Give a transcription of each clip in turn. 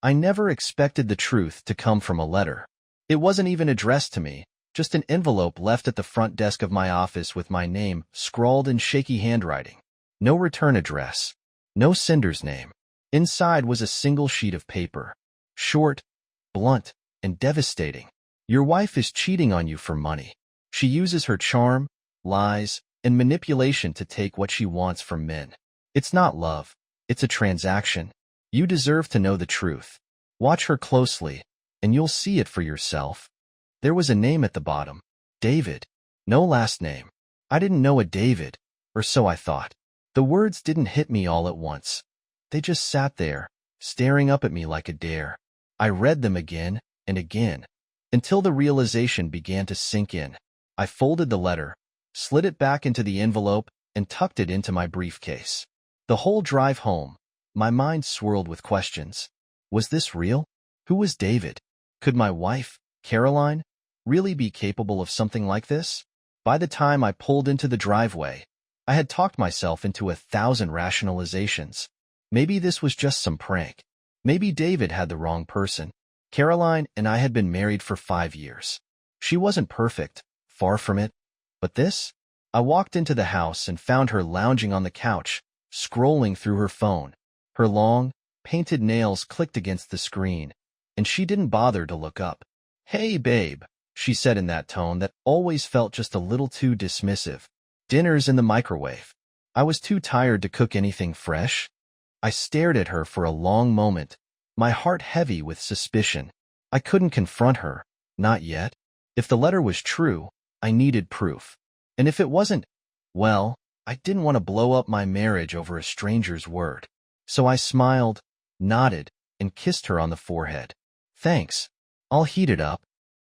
I never expected the truth to come from a letter. It wasn't even addressed to me, just an envelope left at the front desk of my office with my name scrawled in shaky handwriting. No return address. No sender's name. Inside was a single sheet of paper. Short, blunt, and devastating. Your wife is cheating on you for money. She uses her charm, lies, and manipulation to take what she wants from men. It's not love. It's a transaction. You deserve to know the truth. Watch her closely, and you'll see it for yourself. There was a name at the bottom. David. No last name. I didn't know a David, or so I thought. The words didn't hit me all at once. They just sat there, staring up at me like a dare. I read them again and again, until the realization began to sink in. I folded the letter, slid it back into the envelope, and tucked it into my briefcase. The whole drive home, my mind swirled with questions. Was this real? Who was David? Could my wife, Caroline, really be capable of something like this? By the time I pulled into the driveway, I had talked myself into 1,000 rationalizations. Maybe this was just some prank. Maybe David had the wrong person. Caroline and I had been married for 5 years. She wasn't perfect, far from it. But this? I walked into the house and found her lounging on the couch, scrolling through her phone. Her long, painted nails clicked against the screen, and she didn't bother to look up. "Hey, babe," she said in that tone that always felt just a little too dismissive. "Dinner's in the microwave." I was too tired to cook anything fresh. I stared at her for a long moment, my heart heavy with suspicion. I couldn't confront her, not yet. If the letter was true, I needed proof. And if it wasn't, well, I didn't want to blow up my marriage over a stranger's word. So I smiled, nodded, and kissed her on the forehead. "Thanks. I'll heat it up."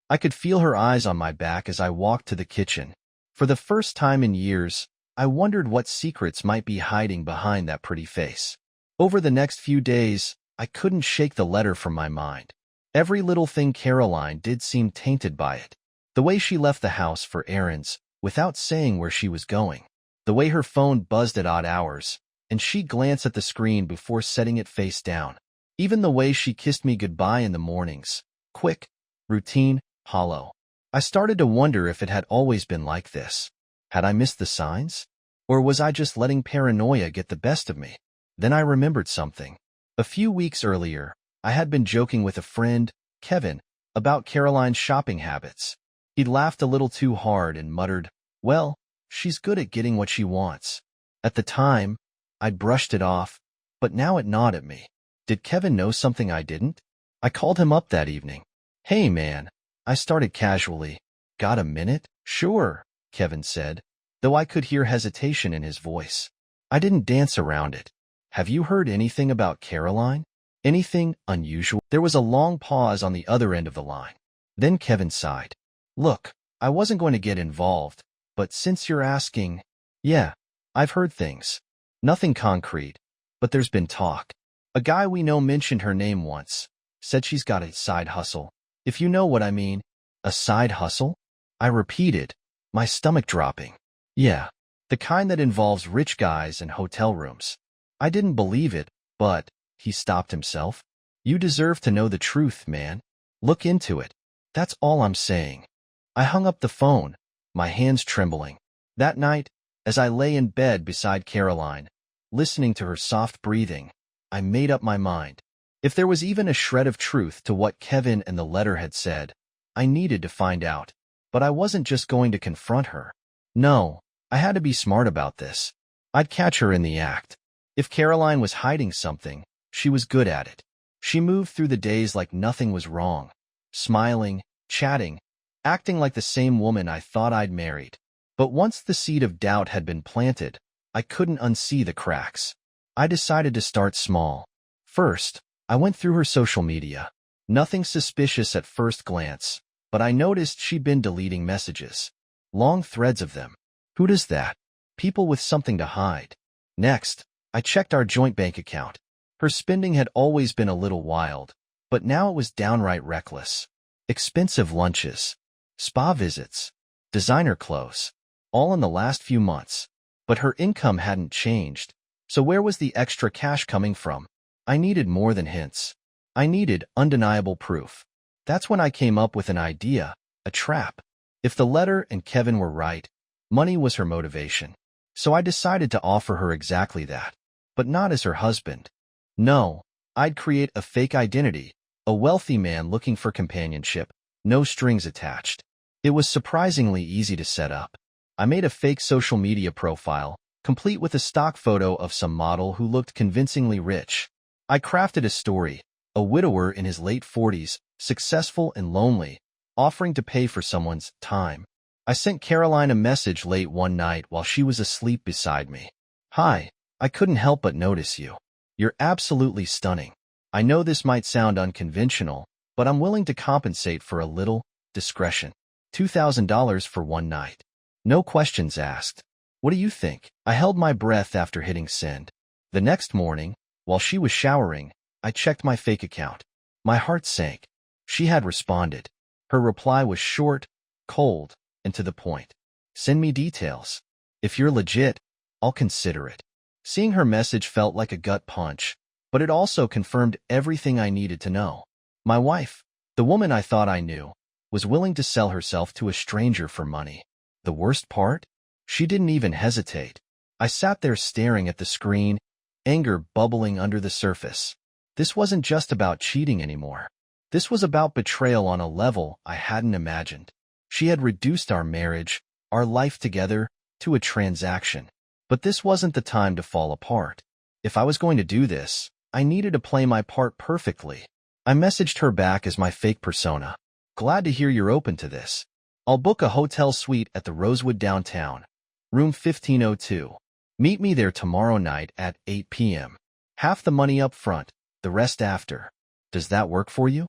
I could feel her eyes on my back as I walked to the kitchen. For the first time in years, I wondered what secrets might be hiding behind that pretty face. Over the next few days, I couldn't shake the letter from my mind. Every little thing Caroline did seemed tainted by it. The way she left the house for errands, without saying where she was going. The way her phone buzzed at odd hours, and she glanced at the screen before setting it face down. Even the way she kissed me goodbye in the mornings. Quick, routine, hollow. I started to wonder if it had always been like this. Had I missed the signs? Or was I just letting paranoia get the best of me? Then I remembered something. A few weeks earlier, I had been joking with a friend, Kevin, about Caroline's shopping habits. He'd laughed a little too hard and muttered, "Well, she's good at getting what she wants." At the time, I'd brushed it off, but now it gnawed at me. Did Kevin know something I didn't? I called him up that evening. "Hey, man," I started casually. "Got a minute?" "Sure," Kevin said, though I could hear hesitation in his voice. I didn't dance around it. "Have you heard anything about Caroline? Anything unusual?" There was a long pause on the other end of the line. Then Kevin sighed. "Look, I wasn't going to get involved, but since you're asking, yeah, I've heard things. Nothing concrete, but there's been talk. A guy we know mentioned her name once, said she's got a side hustle. If you know what I mean." "A side hustle?" I repeated, my stomach dropping. "Yeah, the kind that involves rich guys and hotel rooms." I didn't believe it, but, he stopped himself. "You deserve to know the truth, man. Look into it. That's all I'm saying." I hung up the phone, my hands trembling. That night, as I lay in bed beside Caroline, listening to her soft breathing, I made up my mind. If there was even a shred of truth to what Kevin and the letter had said, I needed to find out. But I wasn't just going to confront her. No, I had to be smart about this. I'd catch her in the act. If Caroline was hiding something, she was good at it. She moved through the days like nothing was wrong, smiling, chatting, acting like the same woman I thought I'd married. But once the seed of doubt had been planted, I couldn't unsee the cracks. I decided to start small. First, I went through her social media. Nothing suspicious at first glance, but I noticed she'd been deleting messages. Long threads of them. Who does that? People with something to hide. Next, I checked our joint bank account. Her spending had always been a little wild, but now it was downright reckless. Expensive lunches, spa visits, designer clothes, all in the last few months. But her income hadn't changed, so where was the extra cash coming from? I needed more than hints. I needed undeniable proof. That's when I came up with an idea, a trap. If the letter and Kevin were right, money was her motivation. So I decided to offer her exactly that, but not as her husband. No, I'd create a fake identity, a wealthy man looking for companionship, no strings attached. It was surprisingly easy to set up. I made a fake social media profile, complete with a stock photo of some model who looked convincingly rich. I crafted a story, a widower in his late 40s, successful and lonely, offering to pay for someone's time. I sent Caroline a message late one night while she was asleep beside me. "Hi, I couldn't help but notice you. You're absolutely stunning. I know this might sound unconventional, but I'm willing to compensate for a little discretion. $2,000 for one night. No questions asked. What do you think?" I held my breath after hitting send. The next morning, while she was showering, I checked my fake account. My heart sank. She had responded. Her reply was short, cold, and to the point. "Send me details. If you're legit, I'll consider it." Seeing her message felt like a gut punch, but it also confirmed everything I needed to know. My wife, the woman I thought I knew, was willing to sell herself to a stranger for money. The worst part? She didn't even hesitate. I sat there staring at the screen, anger bubbling under the surface. This wasn't just about cheating anymore. This was about betrayal on a level I hadn't imagined. She had reduced our marriage, our life together, to a transaction. But this wasn't the time to fall apart. If I was going to do this, I needed to play my part perfectly. I messaged her back as my fake persona. "Glad to hear you're open to this. I'll book a hotel suite at the Rosewood downtown, room 1502. Meet me there tomorrow night at 8 p.m. Half the money up front, the rest after. Does that work for you?"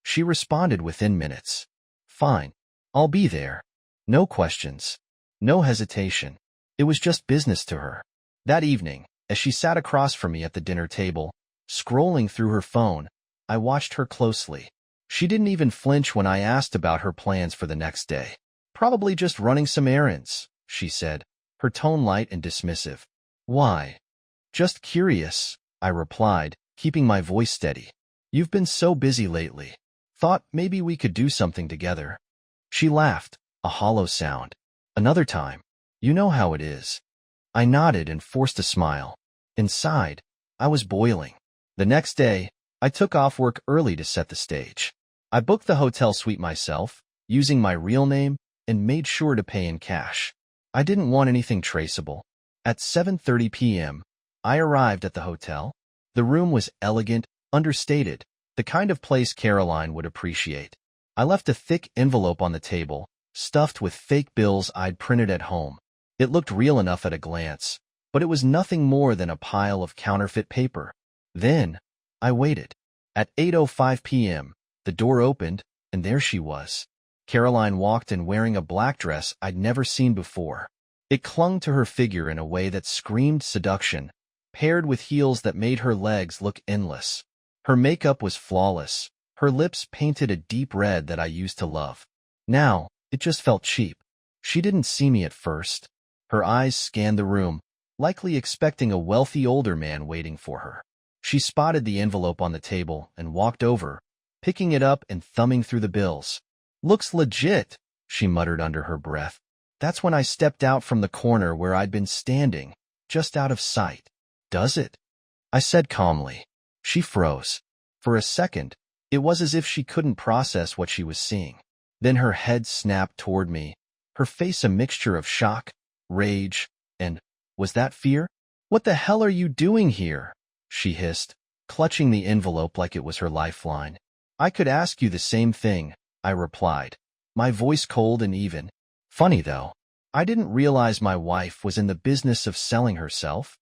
She responded within minutes. "Fine. I'll be there." No questions. No hesitation. It was just business to her. That evening, as she sat across from me at the dinner table, scrolling through her phone, I watched her closely. She didn't even flinch when I asked about her plans for the next day. "Probably just running some errands," she said, her tone light and dismissive. "Why?" "Just curious," I replied, keeping my voice steady. "You've been so busy lately. Thought maybe we could do something together." She laughed, a hollow sound. "Another time. You know how it is." I nodded and forced a smile. Inside, I was boiling. The next day, I took off work early to set the stage. I booked the hotel suite myself, using my real name, and made sure to pay in cash. I didn't want anything traceable. At 7:30 p.m., I arrived at the hotel. The room was elegant, understated, the kind of place Caroline would appreciate. I left a thick envelope on the table, stuffed with fake bills I'd printed at home. It looked real enough at a glance, but it was nothing more than a pile of counterfeit paper. Then, I waited. At 8:05 p.m., the door opened, and there she was. Caroline walked in wearing a black dress I'd never seen before. It clung to her figure in a way that screamed seduction, paired with heels that made her legs look endless. Her makeup was flawless, her lips painted a deep red that I used to love. Now, it just felt cheap. She didn't see me at first. Her eyes scanned the room, likely expecting a wealthy older man waiting for her. She spotted the envelope on the table and walked over, picking it up and thumbing through the bills. "Looks legit," she muttered under her breath. That's when I stepped out from the corner where I'd been standing, just out of sight. "Does it?" I said calmly. She froze. For a second, it was as if she couldn't process what she was seeing. Then her head snapped toward me, her face a mixture of shock, rage, and, was that fear? "What the hell are you doing here?" she hissed, clutching the envelope like it was her lifeline. "I could ask you the same thing," I replied, my voice cold and even. Funny though, I didn't realize my wife was in the business of selling herself.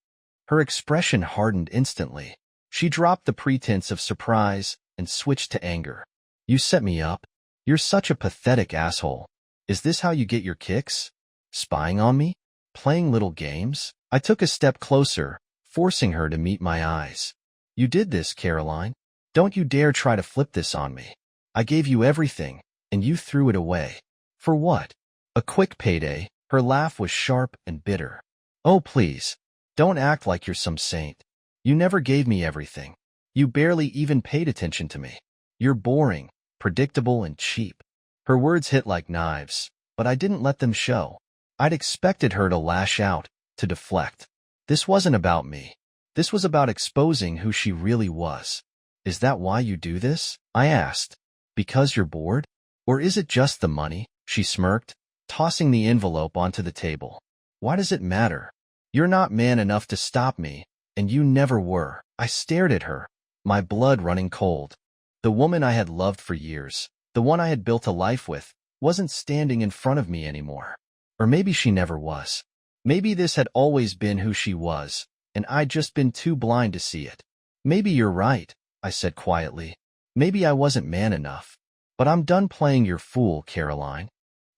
Her expression hardened instantly. She dropped the pretense of surprise and switched to anger. "You set me up. You're such a pathetic asshole. Is this how you get your kicks? Spying on me? Playing little games?" I took a step closer, forcing her to meet my eyes. "You did this, Caroline. Don't you dare try to flip this on me. I gave you everything, and you threw it away. For what? A quick payday?" Her laugh was sharp and bitter. "Oh, please, don't act like you're some saint. You never gave me everything. You barely even paid attention to me. You're boring, predictable, and cheap. Her words hit like knives, but I didn't let them show. I'd expected her to lash out, to deflect. This wasn't about me. This was about exposing who she really was. Is that why you do this? I asked. Because you're bored? Or is it just the money? She smirked, tossing the envelope onto the table. Why does it matter? You're not man enough to stop me, and you never were. I stared at her, my blood running cold. The woman I had loved for years, the one I had built a life with, wasn't standing in front of me anymore. Or maybe she never was. Maybe this had always been who she was, and I'd just been too blind to see it. Maybe you're right, I said quietly. Maybe I wasn't man enough. But I'm done playing your fool, Caroline.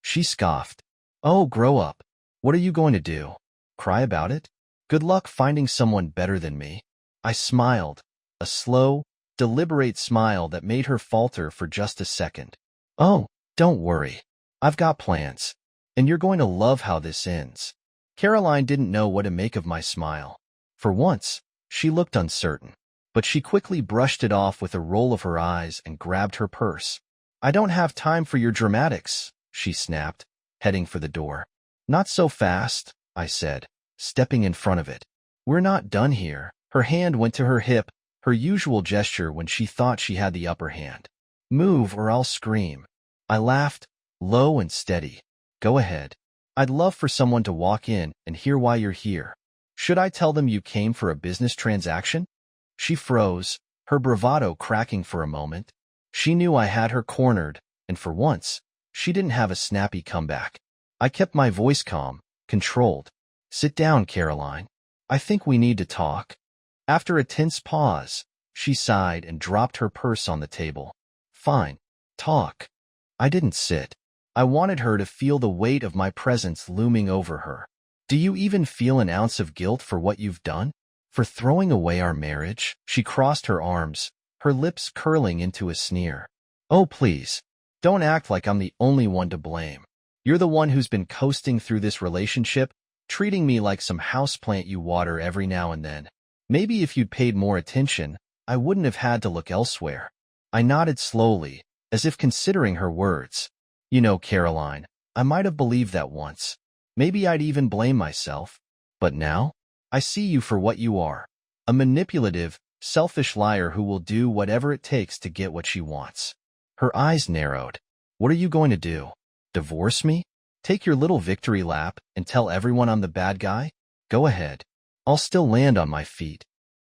She scoffed. Oh, grow up. What are you going to do? Cry about it? Good luck finding someone better than me. I smiled, a slow, deliberate smile that made her falter for just a second. Oh, don't worry. I've got plans. And you're going to love how this ends. Caroline didn't know what to make of my smile. For once, she looked uncertain. But she quickly brushed it off with a roll of her eyes and grabbed her purse. I don't have time for your dramatics, she snapped, heading for the door. Not so fast, I said, stepping in front of it. We're not done here. Her hand went to her hip, her usual gesture when she thought she had the upper hand. Move or I'll scream. I laughed, low and steady. Go ahead. I'd love for someone to walk in and hear why you're here. Should I tell them you came for a business transaction? She froze, her bravado cracking for a moment. She knew I had her cornered, and for once, she didn't have a snappy comeback. I kept my voice calm, controlled. Sit down, Caroline. I think we need to talk. After a tense pause, she sighed and dropped her purse on the table. Fine. Talk. I didn't sit. I wanted her to feel the weight of my presence looming over her. Do you even feel an ounce of guilt for what you've done? For throwing away our marriage? She crossed her arms, her lips curling into a sneer. Oh, please. Don't act like I'm the only one to blame. You're the one who's been coasting through this relationship, treating me like some houseplant you water every now and then. Maybe if you'd paid more attention, I wouldn't have had to look elsewhere. I nodded slowly, as if considering her words. You know, Caroline, I might have believed that once. Maybe I'd even blame myself. But now, I see you for what you are. A manipulative, selfish liar who will do whatever it takes to get what she wants. Her eyes narrowed. What are you going to do? Divorce me? Take your little victory lap and tell everyone I'm the bad guy? Go ahead. I'll still land on my feet.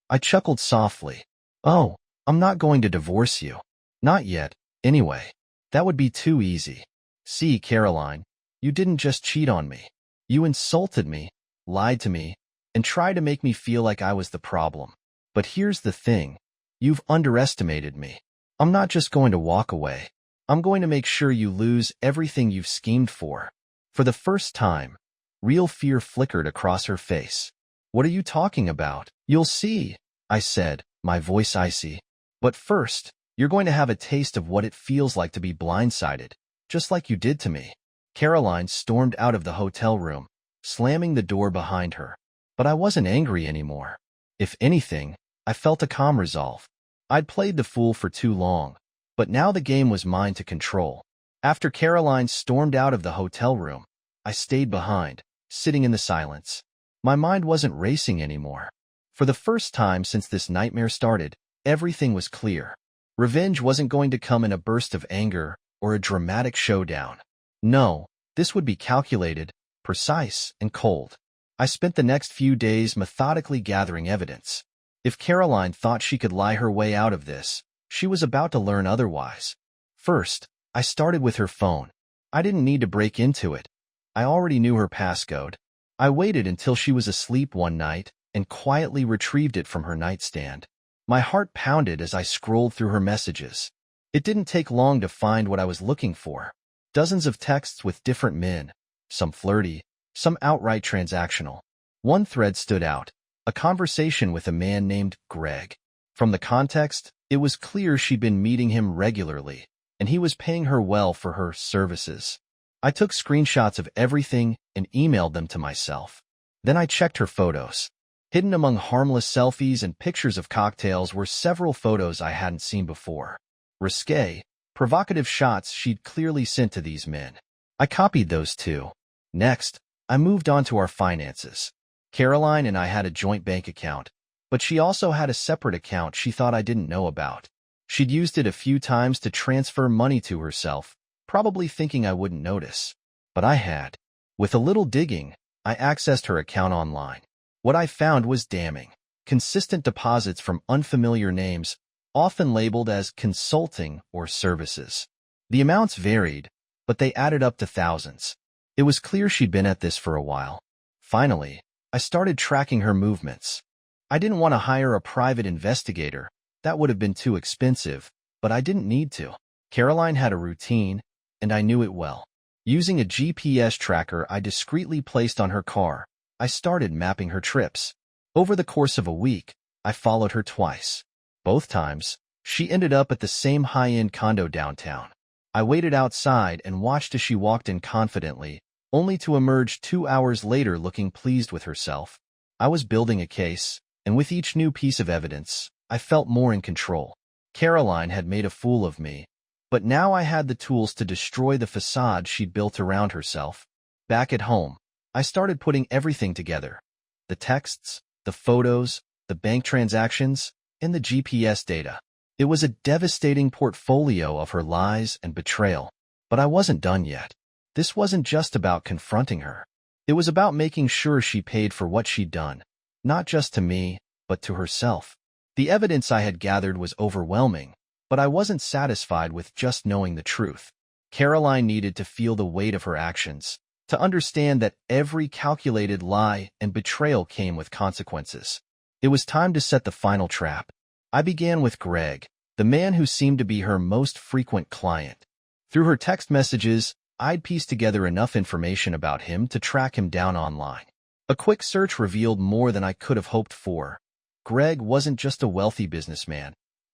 I chuckled softly. Oh, I'm not going to divorce you. Not yet, anyway. That would be too easy. See, Caroline, you didn't just cheat on me. You insulted me, lied to me, and tried to make me feel like I was the problem. But here's the thing. You've underestimated me. I'm not just going to walk away. I'm going to make sure you lose everything you've schemed for. For the first time, real fear flickered across her face. What are you talking about? You'll see, I said, my voice icy. But first, you're going to have a taste of what it feels like to be blindsided, just like you did to me. Caroline stormed out of the hotel room, slamming the door behind her. But I wasn't angry anymore. If anything, I felt a calm resolve. I'd played the fool for too long, but now the game was mine to control. After Caroline stormed out of the hotel room, I stayed behind, sitting in the silence. My mind wasn't racing anymore. For the first time since this nightmare started, everything was clear. Revenge wasn't going to come in a burst of anger or a dramatic showdown. No, this would be calculated, precise, and cold. I spent the next few days methodically gathering evidence. If Caroline thought she could lie her way out of this, she was about to learn otherwise. First, I started with her phone. I didn't need to break into it. I already knew her passcode. I waited until she was asleep one night and quietly retrieved it from her nightstand. My heart pounded as I scrolled through her messages. It didn't take long to find what I was looking for. Dozens of texts with different men, some flirty, some outright transactional. One thread stood out, a conversation with a man named Greg. From the context, it was clear she'd been meeting him regularly, and he was paying her well for her services. I took screenshots of everything and emailed them to myself. Then I checked her photos. Hidden among harmless selfies and pictures of cocktails were several photos I hadn't seen before. Risque, provocative shots she'd clearly sent to these men. I copied those too. Next, I moved on to our finances. Caroline and I had a joint bank account, but she also had a separate account she thought I didn't know about. She'd used it a few times to transfer money to herself, probably thinking I wouldn't notice. But I had. With a little digging, I accessed her account online. What I found was damning. Consistent deposits from unfamiliar names, often labeled as consulting or services. The amounts varied, but they added up to thousands. It was clear she'd been at this for a while. Finally, I started tracking her movements. I didn't want to hire a private investigator. That would have been too expensive, but I didn't need to. Caroline had a routine, and I knew it well. Using a GPS tracker I discreetly placed on her car, I started mapping her trips. Over the course of a week, I followed her twice. Both times, she ended up at the same high-end condo downtown. I waited outside and watched as she walked in confidently, only to emerge 2 hours later looking pleased with herself. I was building a case, and with each new piece of evidence, I felt more in control. Caroline had made a fool of me, but now I had the tools to destroy the facade she'd built around herself. Back at home, I started putting everything together. The texts, the photos, the bank transactions, and the GPS data. It was a devastating portfolio of her lies and betrayal. But I wasn't done yet. This wasn't just about confronting her. It was about making sure she paid for what she'd done, not just to me, but to herself. The evidence I had gathered was overwhelming, but I wasn't satisfied with just knowing the truth. Caroline needed to feel the weight of her actions, to understand that every calculated lie and betrayal came with consequences. It was time to set the final trap. I began with Greg, the man who seemed to be her most frequent client. Through her text messages, I'd pieced together enough information about him to track him down online. A quick search revealed more than I could have hoped for. Greg wasn't just a wealthy businessman.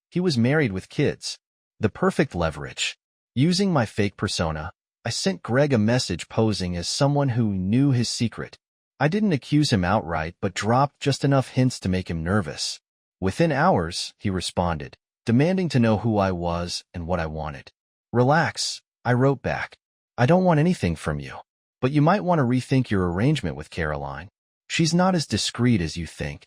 He was married with kids. The perfect leverage. Using my fake persona, I sent Greg a message posing as someone who knew his secret. I didn't accuse him outright, but dropped just enough hints to make him nervous. Within hours, he responded, demanding to know who I was and what I wanted. Relax, I wrote back. I don't want anything from you, but you might want to rethink your arrangement with Caroline. She's not as discreet as you think.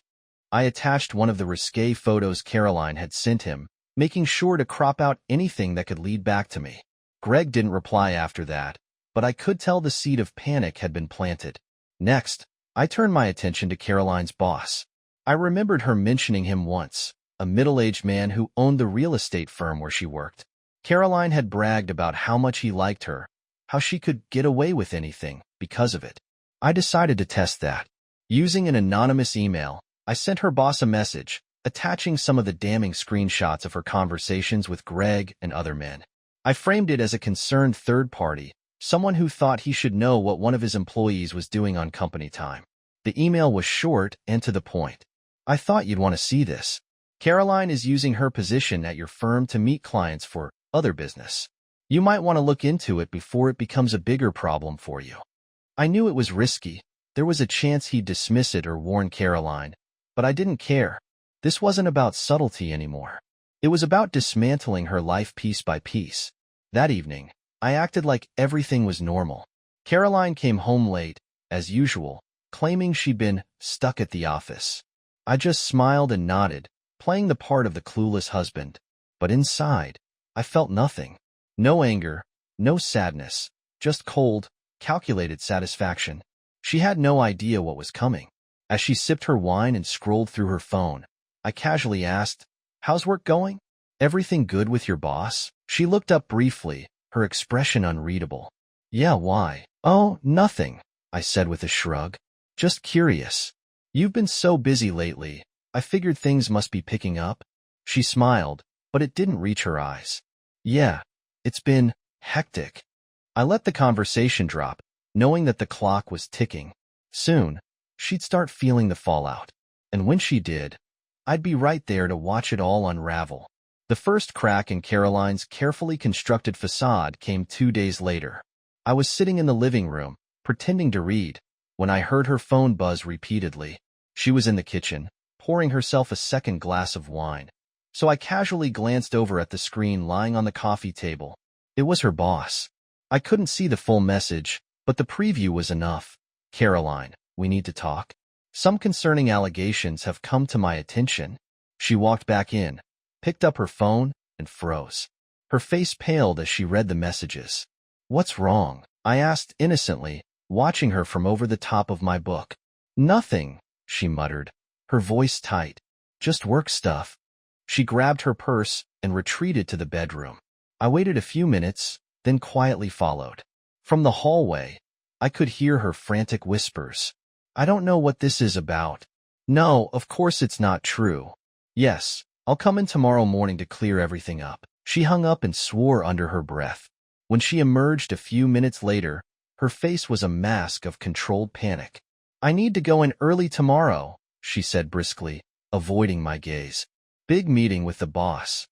I attached one of the risque photos Caroline had sent him, making sure to crop out anything that could lead back to me. Greg didn't reply after that, but I could tell the seed of panic had been planted. Next, I turned my attention to Caroline's boss. I remembered her mentioning him once, a middle-aged man who owned the real estate firm where she worked. Caroline had bragged about how much he liked her, how she could get away with anything because of it. I decided to test that. Using an anonymous email, I sent her boss a message, attaching some of the damning screenshots of her conversations with Greg and other men. I framed it as a concerned third party, someone who thought he should know what one of his employees was doing on company time. The email was short and to the point. I thought you'd want to see this. Caroline is using her position at your firm to meet clients for other business. You might want to look into it before it becomes a bigger problem for you. I knew it was risky. There was a chance he'd dismiss it or warn Caroline, but I didn't care. This wasn't about subtlety anymore. It was about dismantling her life piece by piece. That evening, I acted like everything was normal. Caroline came home late, as usual, claiming she'd been stuck at the office. I just smiled and nodded, playing the part of the clueless husband. But inside, I felt nothing. No anger, no sadness, just cold, calculated satisfaction. She had no idea what was coming. As she sipped her wine and scrolled through her phone, I casually asked, "How's work going? Everything good with your boss?" She looked up briefly, her expression unreadable. "Yeah, why?" "Oh, nothing," I said with a shrug. "Just curious. You've been so busy lately, I figured things must be picking up." She smiled, but it didn't reach her eyes. "Yeah, it's been hectic." I let the conversation drop, knowing that the clock was ticking. Soon, she'd start feeling the fallout. And when she did, I'd be right there to watch it all unravel. The first crack in Caroline's carefully constructed facade came 2 days later. I was sitting in the living room, pretending to read, when I heard her phone buzz repeatedly. She was in the kitchen, pouring herself a second glass of wine. So I casually glanced over at the screen lying on the coffee table. It was her boss. I couldn't see the full message, but the preview was enough. Caroline, we need to talk. Some concerning allegations have come to my attention. She walked back in, picked up her phone, and froze. Her face paled as she read the messages. What's wrong? I asked innocently, watching her from over the top of my book. Nothing, she muttered, her voice tight. Just work stuff. She grabbed her purse and retreated to the bedroom. I waited a few minutes, then quietly followed. From the hallway, I could hear her frantic whispers. I don't know what this is about. No, of course it's not true. Yes, I'll come in tomorrow morning to clear everything up. She hung up and swore under her breath. When she emerged a few minutes later, her face was a mask of controlled panic. I need to go in early tomorrow, she said briskly, avoiding my gaze. Big meeting with the boss.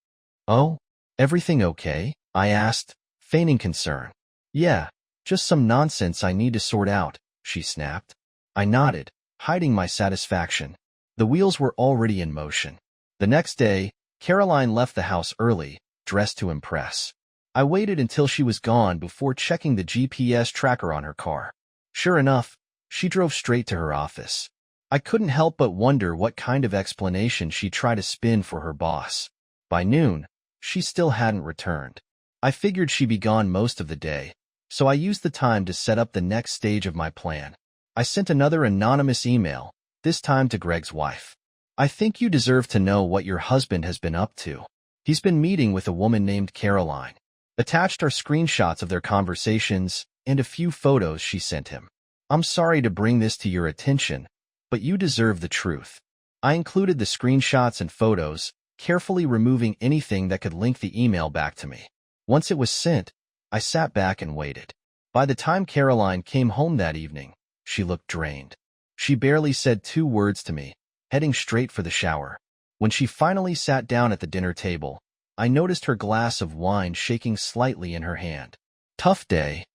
Oh, everything okay? I asked, feigning concern. Yeah, just some nonsense I need to sort out, she snapped. I nodded, hiding my satisfaction. The wheels were already in motion. The next day, Caroline left the house early, dressed to impress. I waited until she was gone before checking the GPS tracker on her car. Sure enough, she drove straight to her office. I couldn't help but wonder what kind of explanation she'd try to spin for her boss. By noon, she still hadn't returned. I figured she'd be gone most of the day, so I used the time to set up the next stage of my plan. I sent another anonymous email, this time to Greg's wife. I think you deserve to know what your husband has been up to. He's been meeting with a woman named Caroline. Attached are screenshots of their conversations and a few photos she sent him. I'm sorry to bring this to your attention, but you deserve the truth. I included the screenshots and photos, carefully removing anything that could link the email back to me. Once it was sent, I sat back and waited. By the time Caroline came home that evening, she looked drained. She barely said 2 words to me, heading straight for the shower. When she finally sat down at the dinner table, I noticed her glass of wine shaking slightly in her hand. Tough day?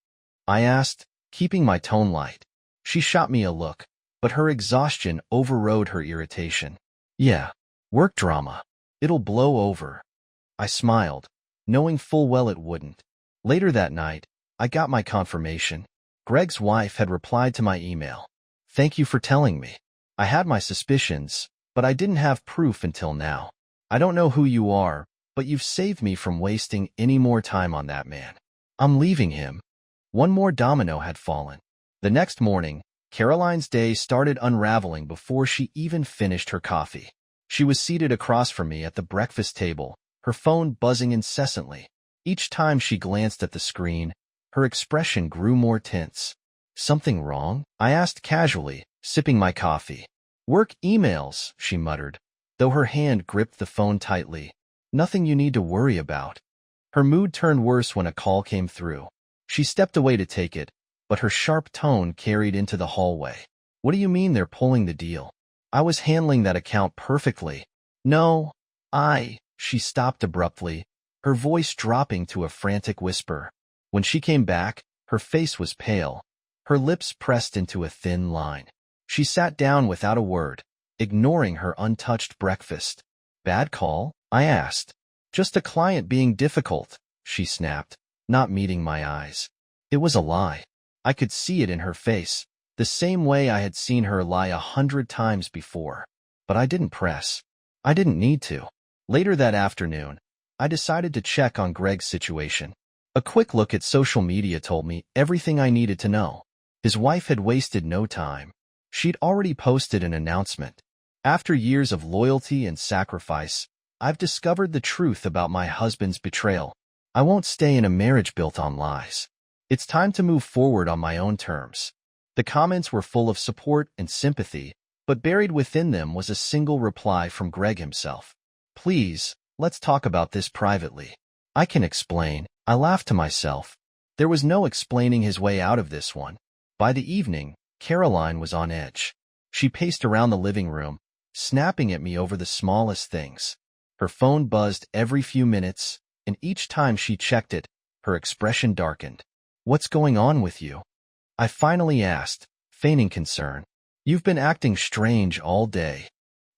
I asked, keeping my tone light. She shot me a look, but her exhaustion overrode her irritation. Yeah, work drama. It'll blow over. I smiled, knowing full well it wouldn't. Later that night, I got my confirmation. Greg's wife had replied to my email. Thank you for telling me. I had my suspicions, but I didn't have proof until now. I don't know who you are, but you've saved me from wasting any more time on that man. I'm leaving him. One more domino had fallen. The next morning, Caroline's day started unraveling before she even finished her coffee. She was seated across from me at the breakfast table, her phone buzzing incessantly. Each time she glanced at the screen, her expression grew more tense. Something wrong? I asked casually, sipping my coffee. Work emails, she muttered, though her hand gripped the phone tightly. Nothing you need to worry about. Her mood turned worse when a call came through. She stepped away to take it, but her sharp tone carried into the hallway. What do you mean they're pulling the deal? I was handling that account perfectly. No, she stopped abruptly, her voice dropping to a frantic whisper. When she came back, her face was pale, her lips pressed into a thin line. She sat down without a word, ignoring her untouched breakfast. Bad call? I asked. Just a client being difficult, she snapped, not meeting my eyes. It was a lie. I could see it in her face, the same way I had seen her lie 100 times before. But I didn't press. I didn't need to. Later that afternoon, I decided to check on Greg's situation. A quick look at social media told me everything I needed to know. His wife had wasted no time. She'd already posted an announcement. After years of loyalty and sacrifice, I've discovered the truth about my husband's betrayal. I won't stay in a marriage built on lies. It's time to move forward on my own terms. The comments were full of support and sympathy, but buried within them was a single reply from Greg himself. Please, let's talk about this privately. I can explain. I laughed to myself. There was no explaining his way out of this one. By the evening, Caroline was on edge. She paced around the living room, snapping at me over the smallest things. Her phone buzzed every few minutes, and each time she checked it, her expression darkened. What's going on with you? I finally asked, feigning concern. You've been acting strange all day.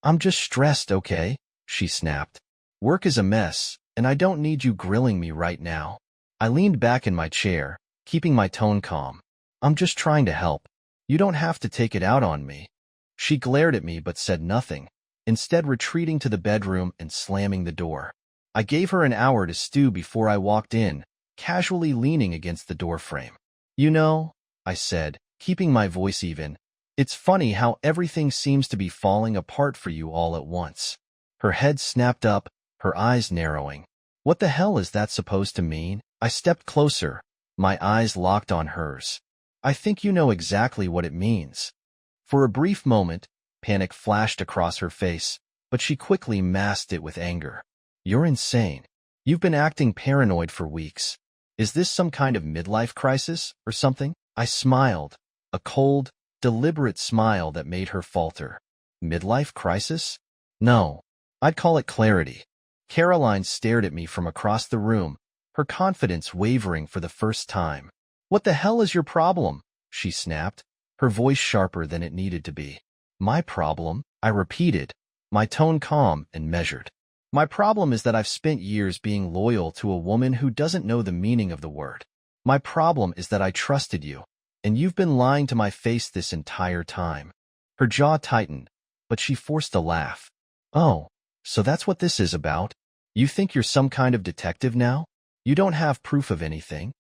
I'm just stressed, okay? She snapped. Work is a mess, and I don't need you grilling me right now. I leaned back in my chair, keeping my tone calm. I'm just trying to help. You don't have to take it out on me. She glared at me but said nothing, instead retreating to the bedroom and slamming the door. I gave her an hour to stew before I walked in, casually leaning against the doorframe. You know, I said, keeping my voice even, it's funny how everything seems to be falling apart for you all at once. Her head snapped up, her eyes narrowing. What the hell is that supposed to mean? I stepped closer, my eyes locked on hers. I think you know exactly what it means. For a brief moment, panic flashed across her face, but she quickly masked it with anger. You're insane. You've been acting paranoid for weeks. Is this some kind of midlife crisis or something? I smiled, a cold, deliberate smile that made her falter. Midlife crisis? No. I'd call it clarity. Caroline stared at me from across the room, her confidence wavering for the first time. What the hell is your problem? She snapped, her voice sharper than it needed to be. My problem? I repeated, my tone calm and measured. My problem is that I've spent years being loyal to a woman who doesn't know the meaning of the word. My problem is that I trusted you, and you've been lying to my face this entire time. Her jaw tightened, but she forced a laugh. Oh, so that's what this is about? You think you're some kind of detective now? You don't have proof of anything?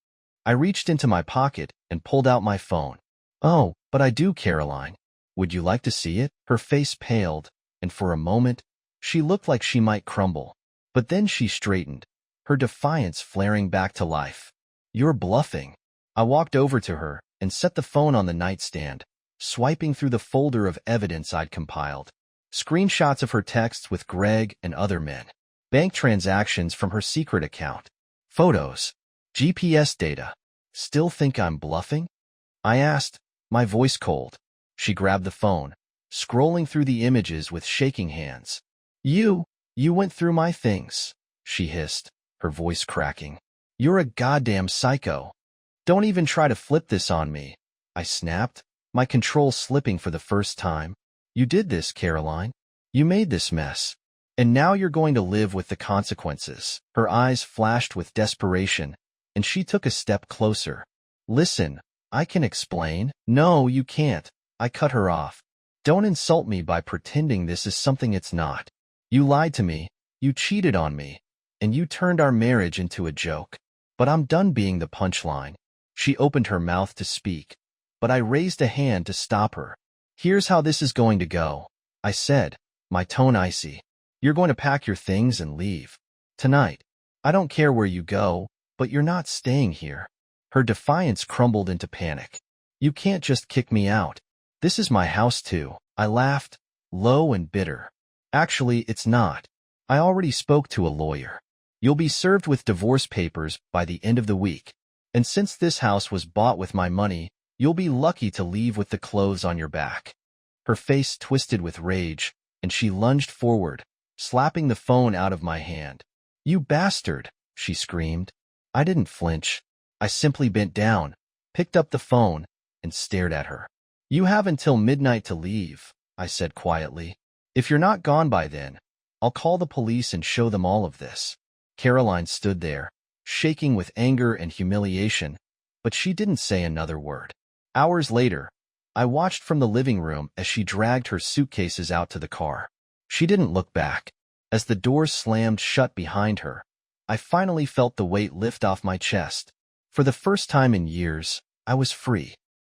I reached into my pocket and pulled out my phone. Oh, but I do, Caroline. Would you like to see it? Her face paled, and for a moment, she looked like she might crumble. But then she straightened, her defiance flaring back to life. You're bluffing. I walked over to her and set the phone on the nightstand, swiping through the folder of evidence I'd compiled. Screenshots of her texts with Greg and other men. Bank transactions from her secret account. Photos. GPS data. Still think I'm bluffing? I asked, my voice cold. She grabbed the phone, scrolling through the images with shaking hands. You went through my things, she hissed, her voice cracking. You're a goddamn psycho. Don't even try to flip this on me, I snapped, my control slipping for the first time. You did this, Caroline. You made this mess. And now you're going to live with the consequences. Her eyes flashed with desperation, and she took a step closer. Listen, I can explain. No, you can't. I cut her off. Don't insult me by pretending this is something it's not. You lied to me, you cheated on me, and you turned our marriage into a joke. But I'm done being the punchline. She opened her mouth to speak, but I raised a hand to stop her. Here's how this is going to go, I said, my tone icy. You're going to pack your things and leave. Tonight. I don't care where you go, but you're not staying here. Her defiance crumbled into panic. You can't just kick me out. This is my house too. I laughed, low and bitter. Actually, it's not. I already spoke to a lawyer. You'll be served with divorce papers by the end of the week. And since this house was bought with my money, you'll be lucky to leave with the clothes on your back. Her face twisted with rage, and she lunged forward, slapping the phone out of my hand. You bastard, she screamed. I didn't flinch. I simply bent down, picked up the phone, and stared at her. You have until midnight to leave, I said quietly. If you're not gone by then, I'll call the police and show them all of this. Caroline stood there, shaking with anger and humiliation, but she didn't say another word. Hours later, I watched from the living room as she dragged her suitcases out to the car. She didn't look back. As the doors slammed shut behind her, I finally felt the weight lift off my chest. For the first time in years, I was free.